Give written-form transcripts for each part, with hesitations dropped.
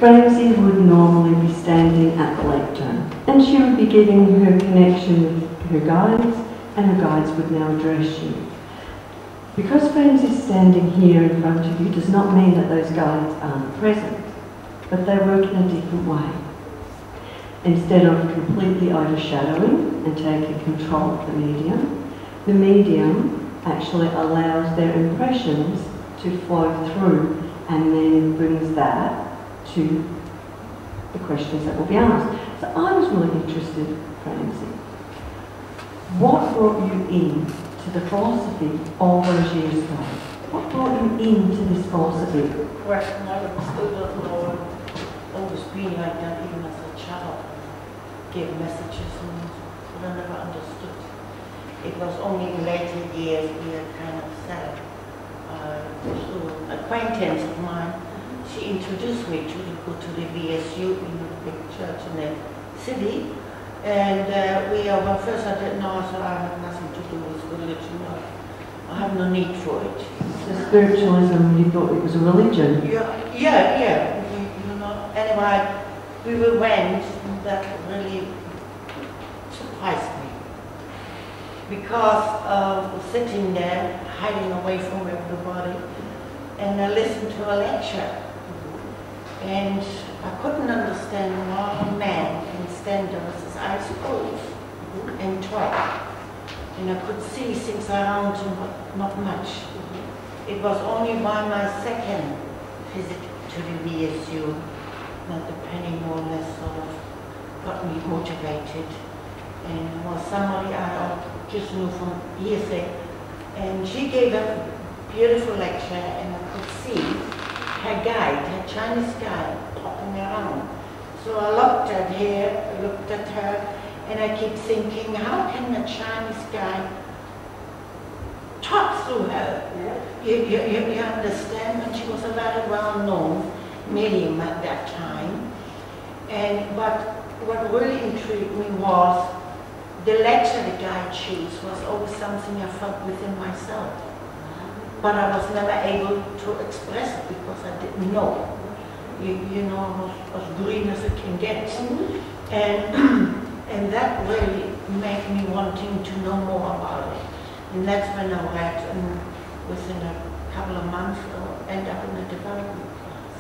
Franzie would normally be standing at the lectern, and she would be giving her connection with her guides, and her guides would now address you. Because Franzie's standing here in front of you does not mean that those guides aren't present, but they work in a different way. Instead of completely overshadowing and taking control of the medium actually allows their impressions to flow through and then brings that to the questions that will be asked. So I was really interested, Franzie, what brought you in to the philosophy all those years ago? What brought you into this philosophy? Good question. I still don't know. Always been like that, even as a child. Gave messages, but I never understood. It was only in later years we had kind of said, through an acquaintance of mine, she introduced me to go to the VSU in a big church in the city. And well, first I didn't know, so I have nothing to do with religion. I have no need for it. So spiritualism, you thought it was a religion? Yeah. You know, anyway, we went, and that really surprised me. Because sitting there, hiding away from everybody, and I listened to a lecture. And I couldn't understand why a man can stand there with his eyes closed and talk. And I could see things around him, but not much. It was only by my second visit to the VSU that the penny more or less sort of got me motivated. And it was somebody I just knew from hearsay. And she gave a beautiful lecture, and I could see her guide, her Chinese guide, popping around. So I looked at her, and I keep thinking, how can a Chinese guy talk through her? You understand? And she was a very well-known medium at that time. But what really intrigued me was the lecture the guy chose was always something I felt within myself. But I was never able to express it because I didn't know. You know, I was as green as it can get. And that really made me wanting to know more about it. And that's when I read, and within a couple of months, I'll end up in a development class.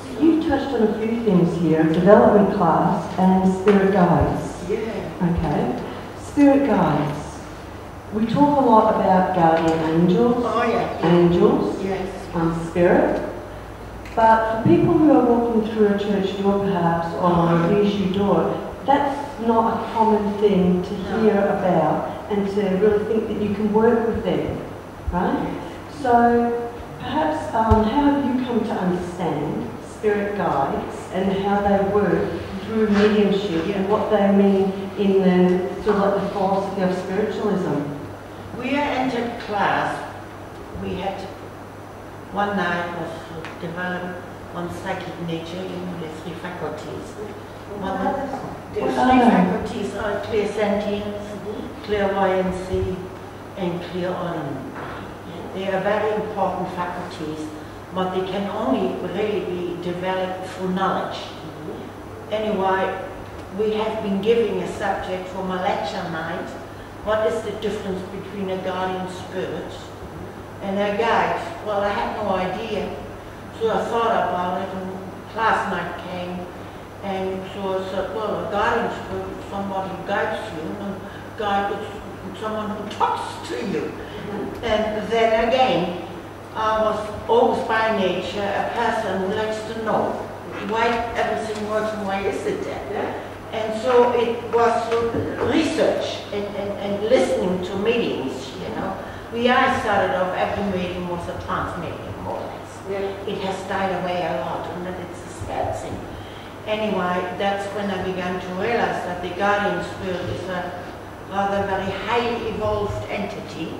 So you touched on a few things here, development class and spirit guides. Yeah. Okay. Spirit guides. We talk a lot about guardian angels, angels, yes. Spirit, but for people who are walking through a church door perhaps, or a VSU door, that's not a common thing to hear about and to really think that you can work with them, right? So perhaps how have you come to understand spirit guides and how they work through mediumship and what they mean in the sort of like the philosophy of spiritualism? We entered class. We had one night was to develop on psychic nature, you know, the three faculties. The three faculties are clairsentience, clairvoyancy, and clairaudience. They are very important faculties, but they can only really be developed through knowledge. Anyway, we have been giving a subject for my lecture night. What is the difference between a guardian spirit and a guide? Well, I had no idea. So I thought about it, and class night came, and so I said, well, a guardian spirit is somebody who guides you, and a guide is someone who talks to you. And then again, I was always by nature a person who likes to know why everything works and why is it there. And so it was through research and listening to meetings, you know. I started off, every meeting was a trance meeting, more or less. Yeah. It has died away a lot, and that it's a sad thing. Anyway, that's when I began to realize that the guardian spirit is a rather very highly evolved entity,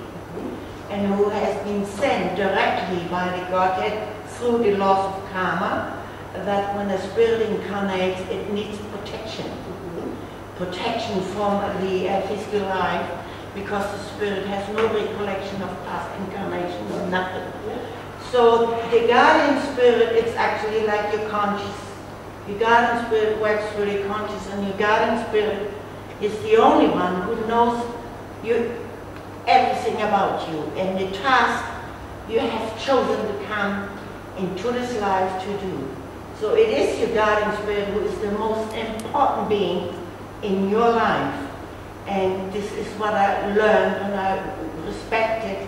and who has been sent directly by the Godhead through the laws of karma, that when a spirit incarnates, it needs protection. Protection from the physical life, because the spirit has no recollection of past incarnations, nothing. So the guardian spirit, it's actually like your conscience. Your guardian spirit works through your conscience, and your guardian spirit is the only one who knows everything about you and the task you have chosen to come into this life to do. So it is your guardian spirit who is the most important being in your life. And this is what I learned and I respected,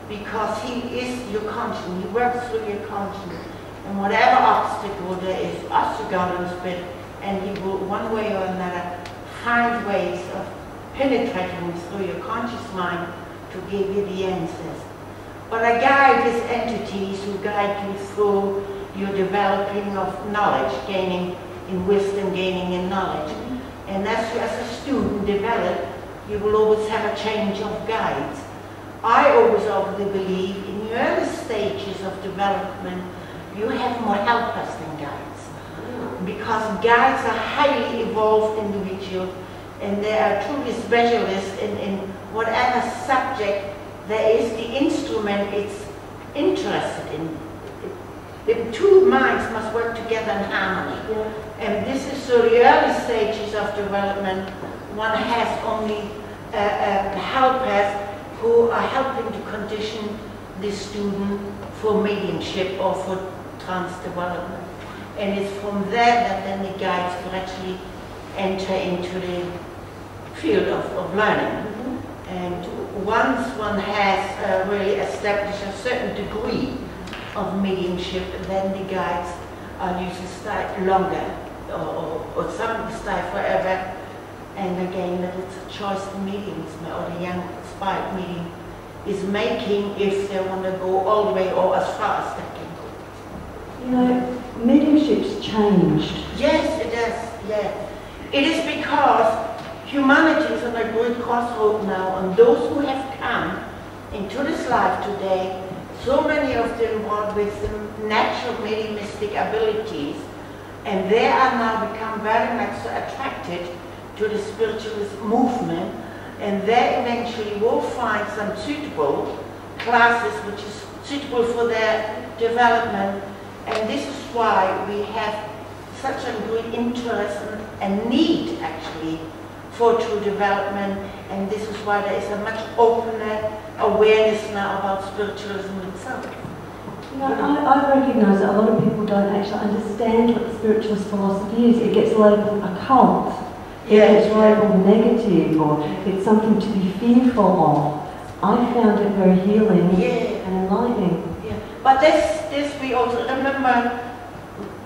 because he is your conscience. He works through your conscience. And whatever obstacle there is, us your guardian spirit, and he will one way or another find ways of penetrating through your conscious mind to give you the answers. But I guide these entities who guide you through your developing of knowledge, gaining in wisdom, gaining in knowledge. And as you as a student develop, you will always have a change of guides. I always believe in the early stages of development, you have more helpers than guides. Because guides are highly evolved individuals, and they are truly specialists in whatever subject there is the instrument it's interested in. The two minds must work together in harmony. Yeah. And this is so the early stages of development, one has only helpers who are helping to condition the student for mediumship or for trance development. And it's from there that then the guides will actually enter into the field of learning. Mm-hmm. And once one has really established a certain degree of mediumship, then the guides are usually stay longer, or some stay forever. And again, that it's a choice the mediums or the young inspired medium is making if they want to go all the way or as far as they can go. You know, mediumship's changed. Yes, it is, yeah. It is because humanity is on a great crossroad now, and those who have come into this life today, so many of them born with some natural mediumistic abilities, and they are now become very much so attracted to the spiritualist movement, and they eventually will find some suitable classes which is suitable for their development. And this is why we have such a great interest and need actually for true development, and this is why there is a much opener awareness now about spiritualism itself. You know, I recognise that a lot of people don't actually understand what the spiritualist philosophy is. It gets labelled a cult. It gets labelled negative, or it's something to be fearful of. I found it very healing and enlightening. Yeah. But this we also remember,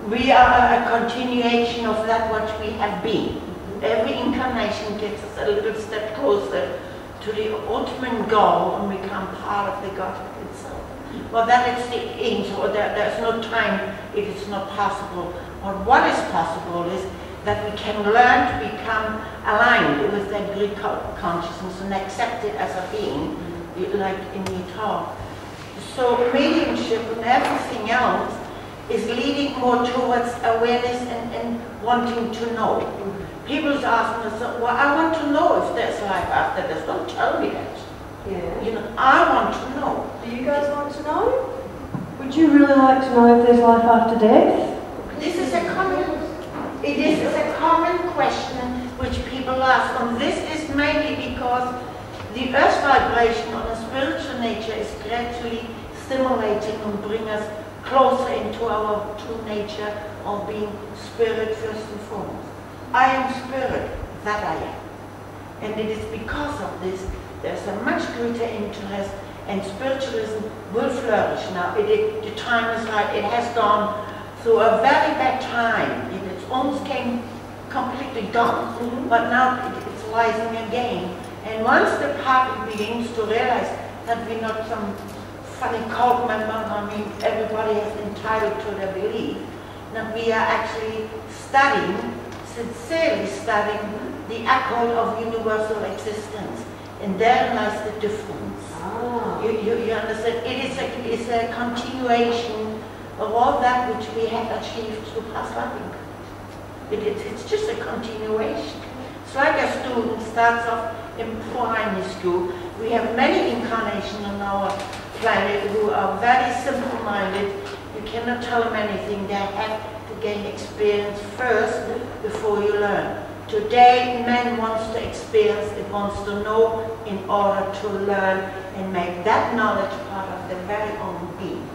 we are a continuation of that what we have been. Every incarnation gets us a little step closer to the ultimate goal and become part of the Godhead itself. Well, that is the aim, so there's no time it is not possible. But what is possible is that we can learn to become aligned with that great consciousness and accept it as a being, like in your talk. So mediumship and everything else is leading more towards awareness and wanting to know. People ask me, well, I want to know if there's life after this. Don't tell me that. Yeah. You know, I want to know. Do you guys want to know? Would you really like to know if there's life after death? This is a common question which people ask, and this is mainly because the Earth's vibration on a spiritual nature is gradually stimulating and bringing us closer into our true nature of being spirit first and foremost. I am spirit, that I am. And it is because of this, there's a much greater interest, and spiritualism will flourish now. The time is right. It has gone through a very bad time. It almost came completely gone, but now it's rising again. And once the public begins to realize that we're not some funny cult member, I mean, everybody is entitled to their belief, that we are actually studying, sincerely studying the accord of universal existence, and there lies the difference. You understand? It is a continuation of all that which we have achieved through past living. It's just a continuation. It's like a student starts off in primary school. We have many incarnations in our planet who are very simple-minded. You cannot tell them anything. They have to gain experience first before you learn. Today, man wants to experience, it wants to know in order to learn and make that knowledge part of their very own being.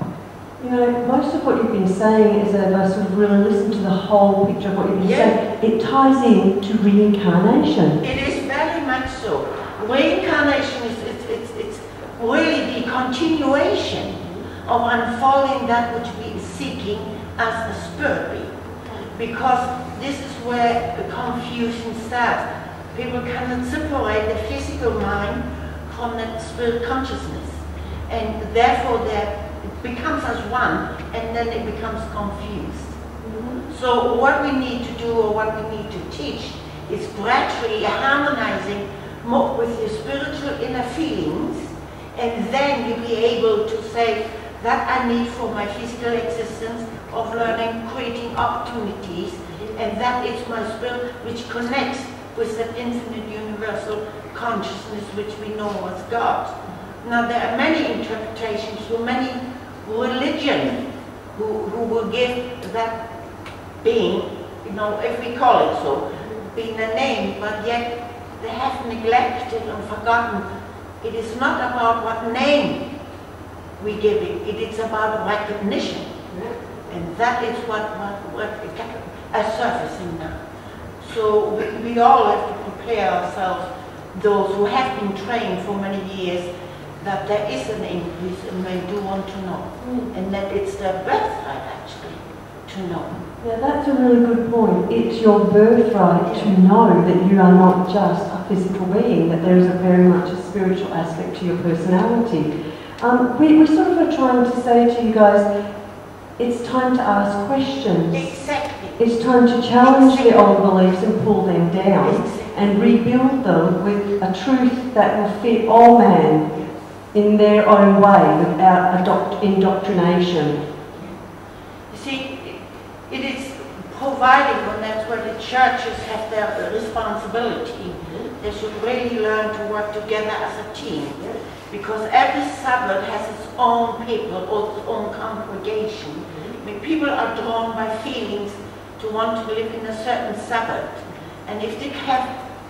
You know, most of what you've been saying is, as I sort of really listen to the whole picture of what you've been saying, it ties in to reincarnation. It is very much so. Reincarnation is it's really the continuation of unfolding that which we are seeking as a spirit being. Because this is where the confusion starts. People cannot separate the physical mind from the spirit consciousness. And therefore it becomes as one, and then it becomes confused. So what we need to do, or what we need to teach, is gradually harmonizing more with your spiritual inner feelings, and then you'll be able to say that I need for my physical existence of learning, creating opportunities, and that is my spirit which connects with that infinite universal consciousness which we know as God. Now there are many interpretations, so many religions who will give that being, you know, if we call it so, being a name, but yet they have neglected and forgotten. It is not about what name we give it, it is about recognition. And that is what is surfacing now. So we all have to prepare ourselves, those who have been trained for many years, that there is an increase and they do want to know. And that it's their birthright actually to know. Yeah, that's a really good point. It's your birthright to know that you are not just a physical being, that there is a very much a spiritual aspect to your personality. We sort of are trying to say to you guys, it's time to ask questions. Exactly. It's time to challenge the old beliefs and pull them down and rebuild them with a truth that will fit all man in their own way without indoctrination. You see, it is providing, and that's where the churches have their responsibility. They should really learn to work together as a team. Because every suburb has its own people or its own congregation. I mean, people are drawn by feelings to want to live in a certain suburb. And if they have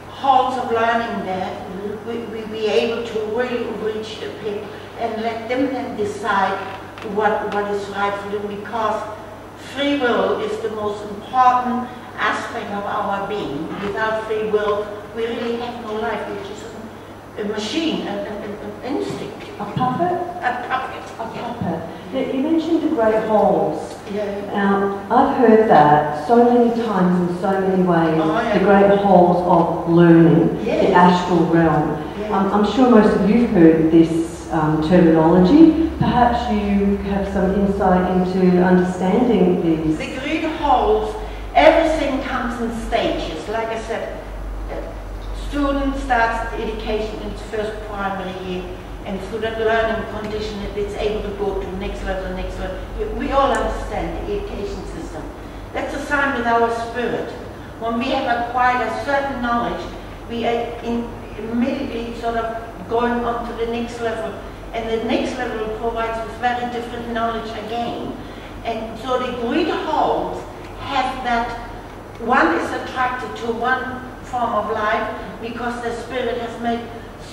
halls of learning there, we'll be able to really reach the people and let them then decide what is right for them, because free will is the most important aspect of our being. Without free will, we really have no life. We're just a machine, an instinct. A puppet? A puppet. A puppet. You mentioned the great halls. Yeah. I've heard that so many times in so many ways. Oh, yeah. The great halls of learning, Yes. the astral realm. Yes. I'm sure most of you've heard this terminology. Perhaps you have some insight into understanding these. The great halls, everything comes in stages. Like I said, student starts education in its first primary year, and through that learning condition it's able to go to next level. We all understand the education system. That's the same with our spirit. When we have acquired a certain knowledge, we are immediately sort of going on to the next level, and the next level provides with very different knowledge again. And so the great halls have that one is attracted to one form of life because the spirit has made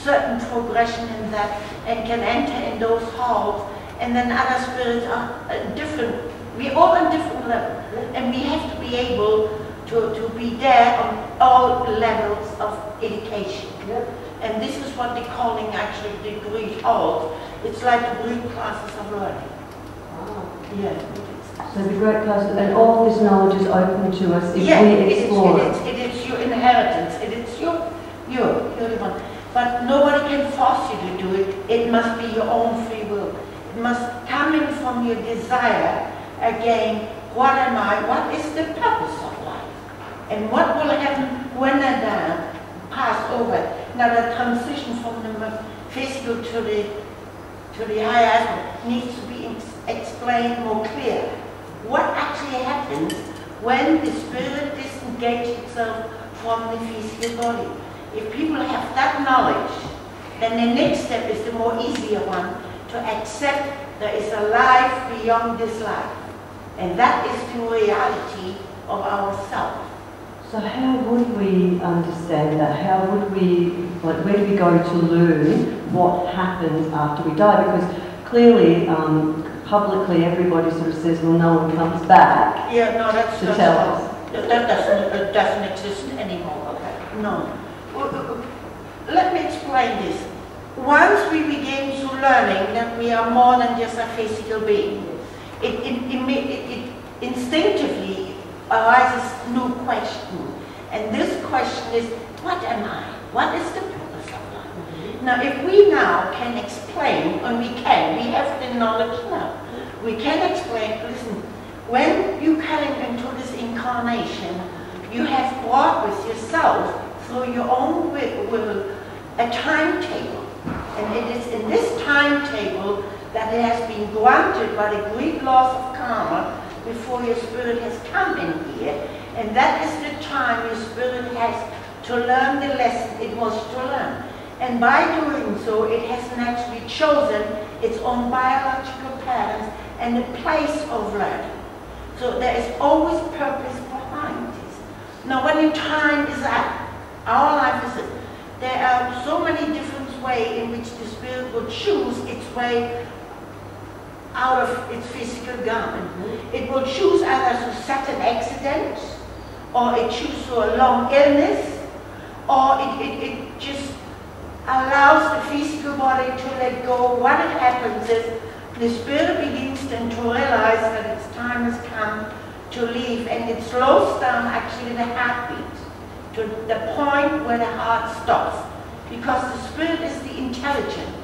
certain progression in that and can enter in those halls, and then other spirits are different. We're all on different levels, and we have to be able to be there on all levels of education. Yep. And this is what they're calling actually the great halls. It's like the great classes of learning. Yeah. So the great classes, and all this knowledge is open to us if Yeah, we explore it. It is your inheritance. It is you're the one. But nobody can force you to do it. It must be your own free will. It must come in from your desire. Again, what am I? What is the purpose of life? And what will happen when I die? Pass over. Now the transition from the physical to the higher aspect needs to be explained more clear. What actually happens when the spirit disengages itself from the physical body? If people have that knowledge, then the next step is the more easier one, to accept there is a life beyond this life. And that is the reality of ourselves. So how would we understand that? How would we, like, where do we go to learn what happens after we die? Because clearly, publicly, everybody sort of says, well, no one comes back. Yeah, no, that's to tell us. That doesn't exist anymore. Okay. No. Let me explain this. Once we begin to learning that we are more than just a physical being, it instinctively arises new question. And this question is, what am I? What is the purpose of life? Now, if we now can explain, and we have the knowledge now, we can explain, listen, when you came into this incarnation, you have brought with yourself, through your own will, a timetable. And it is in this timetable that it has been granted by the great laws of karma before your spirit has come in here. And that is the time your spirit has to learn the lesson it was to learn. And by doing so, it has naturally chosen its own biological patterns and the place of learning. So there is always purpose behind this. Now when the time is up, our life is it. There are so many different ways in which the spirit will choose its way out of its physical garment. It will choose either through sudden accident, or it chooses through a long illness, or it just allows the physical body to let go. What it happens is the spirit begins then to realize that its time has come to leave, and it slows down actually the heartbeat to the point where the heart stops, because the spirit is the intelligent,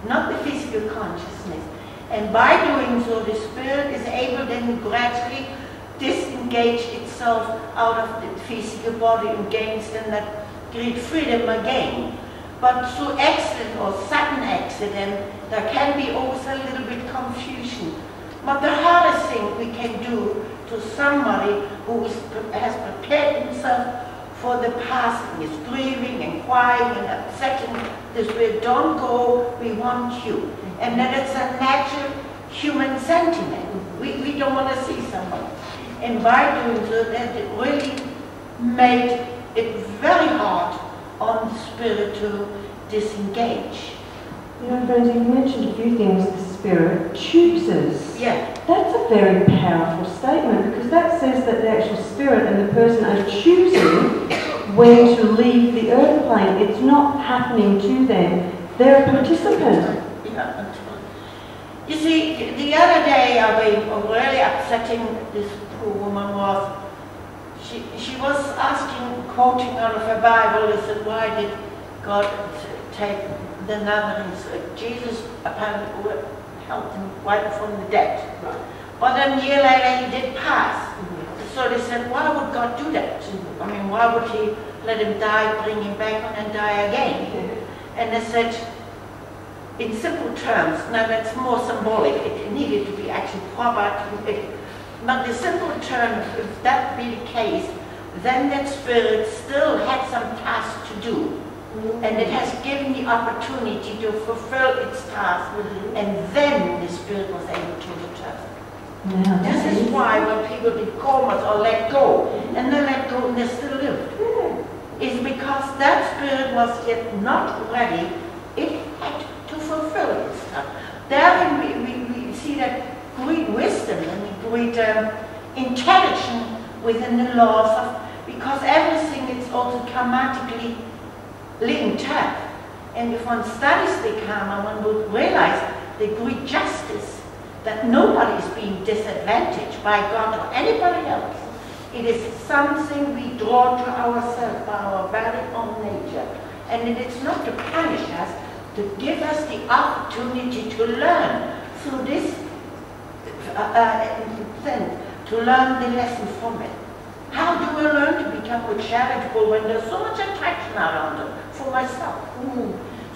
not the physical consciousness. And by doing so, the spirit is able then gradually disengage itself out of the physical body and gains then that great freedom again. But through accident or sudden accident, there can be always a little bit confusion. But the hardest thing we can do to somebody who has prepared himself for the passing, is grieving and crying and upsetting the spirit, don't go, we want you. And that it's a natural human sentiment. We don't want to see somebody. And by doing so, that it really made it very hard on the spirit to disengage. You know, Franzie, you mentioned a few things the spirit chooses. Yeah. That's a very powerful statement, because that says that the actual spirit and the person are choosing when to leave the earth plane. It's not happening to them. They're a participant. Yeah. You see, the other day I was really upsetting this poor woman was, she was asking, quoting out of her Bible, I said, why did God take the Nazarene? Jesus apparently helped him right from the dead. Right. But then a year later he did pass. So they said, why would God do that? I mean, why would he let him die, bring him back on and die again? And they said, in simple terms, now that's more symbolic, it needed to be actually proper, but the simple term, if that be the case, then that spirit still had some task to do. And it has given the opportunity to fulfill its task, and then the spirit was able to return. This is why when people did comas or let go, and they let go and they still lived, is because that spirit was yet not ready. It had to fulfill its task. Therein we see that great wisdom and great intelligence within the laws of, because everything is also karmatically linked up. And if one studies the karma, one would realize the great justice that nobody is being disadvantaged by God or anybody else. It is something we draw to ourselves by our very own nature. And it is not to punish us, to give us the opportunity to learn through this thing, to learn the lesson from it. How do we learn to become more charitable when there's so much attraction around it? For myself.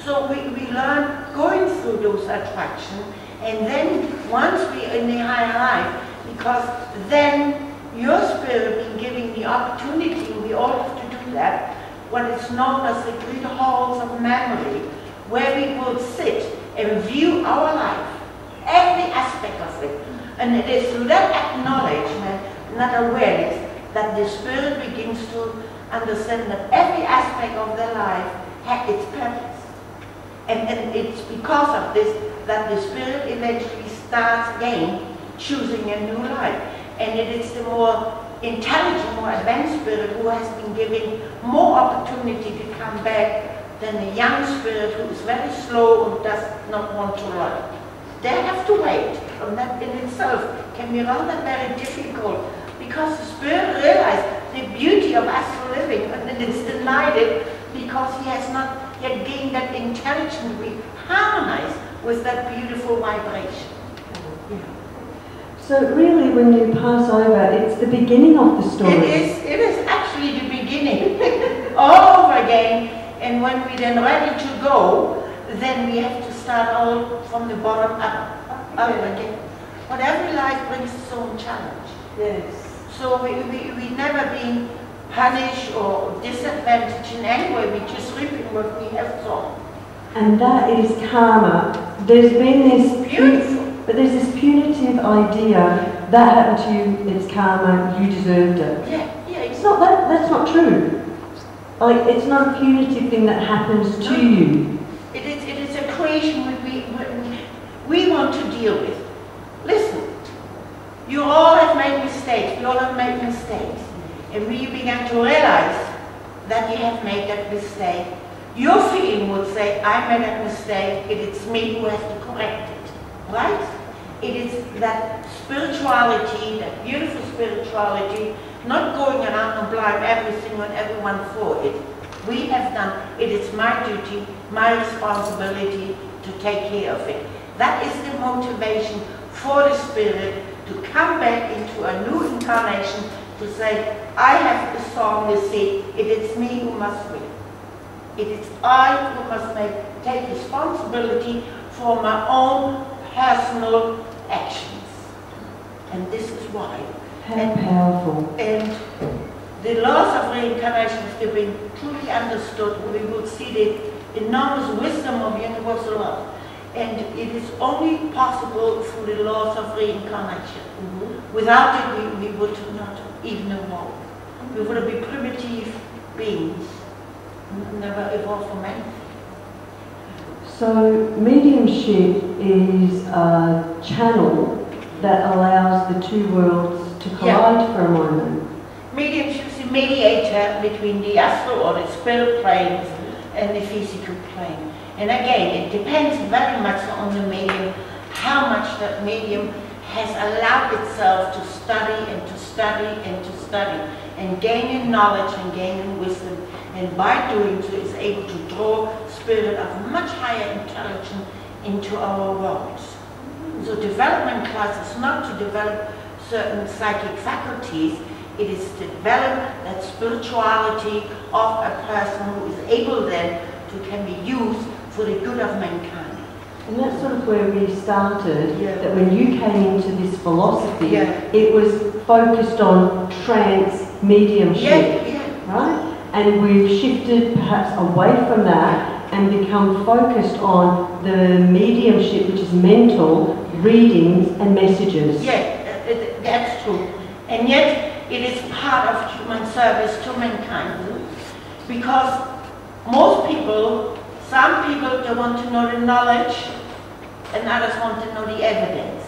So we learn going through those attractions, and then once we are in the higher life, because then your spirit been giving the opportunity, we all have to do that, what is known as the great halls of memory, where we will sit and view our life, every aspect of it. And it is through that acknowledgement, not awareness, that the Spirit begins to understand that every aspect of their life had its purpose. And it's because of this that the Spirit eventually starts again choosing a new life. And it is the more intelligent, more advanced spirit who has been given more opportunity to come back than the young spirit who is very slow and does not want to learn. They have to wait, and that in itself can be rather very difficult, because the spirit realizes the beauty of astral living, and then it's denied it because he has not yet gained that intelligence to be harmonized with that beautiful vibration. So really, when you pass over, it's the beginning of the story. It is actually the beginning, all over again. And when we're then ready to go, then we have to start all from the bottom up again. But every life brings its own challenge. Yes. So we never been punished or disadvantaged in any way. We just reaping what we have sown. And that is karma. There's been this Beautiful. But there's this punitive idea that happened to you, it's karma, you deserved it. Yeah. It's not that. That's not true. Like, it's not a punitive thing that happens to you. It is a creation we want to deal with. Listen, you all have made mistakes. We all have made mistakes. And when you begin to realize that you have made that mistake, your feeling would say, I made that mistake, it's me who has to correct it. Right? It is that spirituality, that beautiful spirituality, not going around and blame everything and everyone for it. We have done, it is my duty, my responsibility to take care of it. That is the motivation for the spirit to come back into a new incarnation, to say, I have the song, the seed, it is me who must win. It is I who must take responsibility for my own personal actions. And this is why. How powerful. And the laws of reincarnation, if they've been truly understood, we will see the enormous wisdom of universal law. And it is only possible through the laws of reincarnation. Without it, we would not even evolve. We would be primitive beings, never evolve from anything. So mediumship is a channel that allows the two worlds to collide for a moment. Mediumship is a mediator between the astral or the spirit planes and the physical plane. And again, it depends very much on the medium, how much that medium has allowed itself to study and to study and to study, and gaining knowledge and gaining wisdom. And by doing so is able to draw spirit of much higher intelligence into our worlds. So development class is not to develop certain psychic faculties, it is to develop that spirituality of a person who is able then to can be used for the good of mankind. And that's sort of where we started, that when you came into this philosophy, it was focused on trance mediumship, right? And we've shifted perhaps away from that and become focused on the mediumship, which is mental, readings and messages. That's true. And yet it is part of human service to mankind. Because most people, some people, they want to know the knowledge and others want to know the evidence.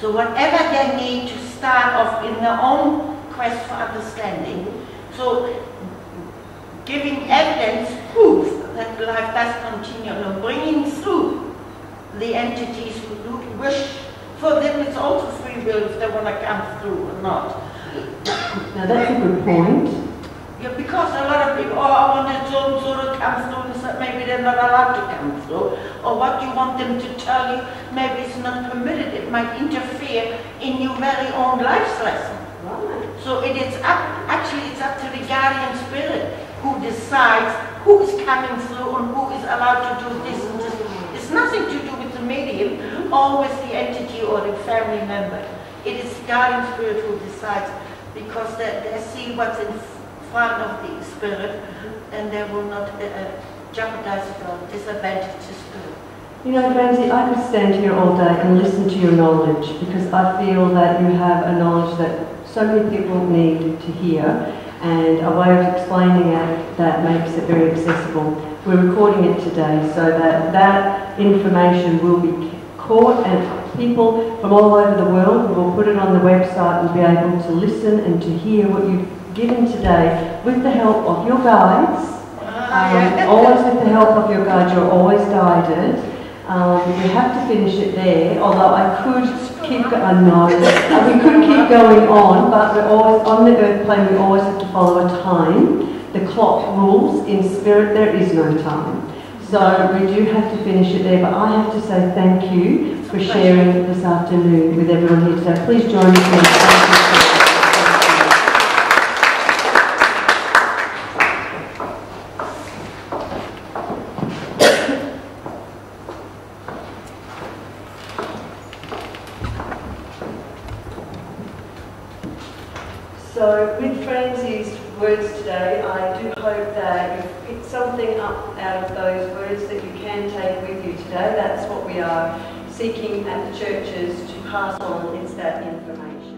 So whatever they need to start off in their own quest for understanding. So giving evidence, proof that life does continue, and bringing through the entities who do wish. For them it's also free will if they want to come through or not. Now that's a good point. Because a lot of people, I want to so come through, and so maybe they're not allowed to come through. Or what you want them to tell you, maybe it's not permitted. It might interfere in your very own life's lesson. So it's up to the guardian spirit who decides who is coming through and who is allowed to do this and this. It's nothing to do with the medium or with the entity or the family member. It is the guardian spirit who decides, because they see what's in front of the spirit and they will not jeopardize it or disadvantage the spirit. You know, Franzie, I could stand here all day and listen to your knowledge, because I feel that you have a knowledge that so many people need to hear, and a way of explaining it that makes it very accessible. We're recording it today so that that information will be caught, and people from all over the world will put it on the website and be able to listen and to hear what you've given today with the help of your guides. Always with the help of your guides, you're always guided. We have to finish it there, although I could keep going, we could keep going on, but we're always, on the earth plane, we always have to follow a time. The clock rules, in spirit there is no time. So we do have to finish it there, but I have to say thank you for sharing this afternoon with everyone here today. Please join me in thank you. So with Franzie's words today, I do hope that you've picked something up out of those words that you can take with you today. That's what we are seeking at the churches to pass on, it's that information.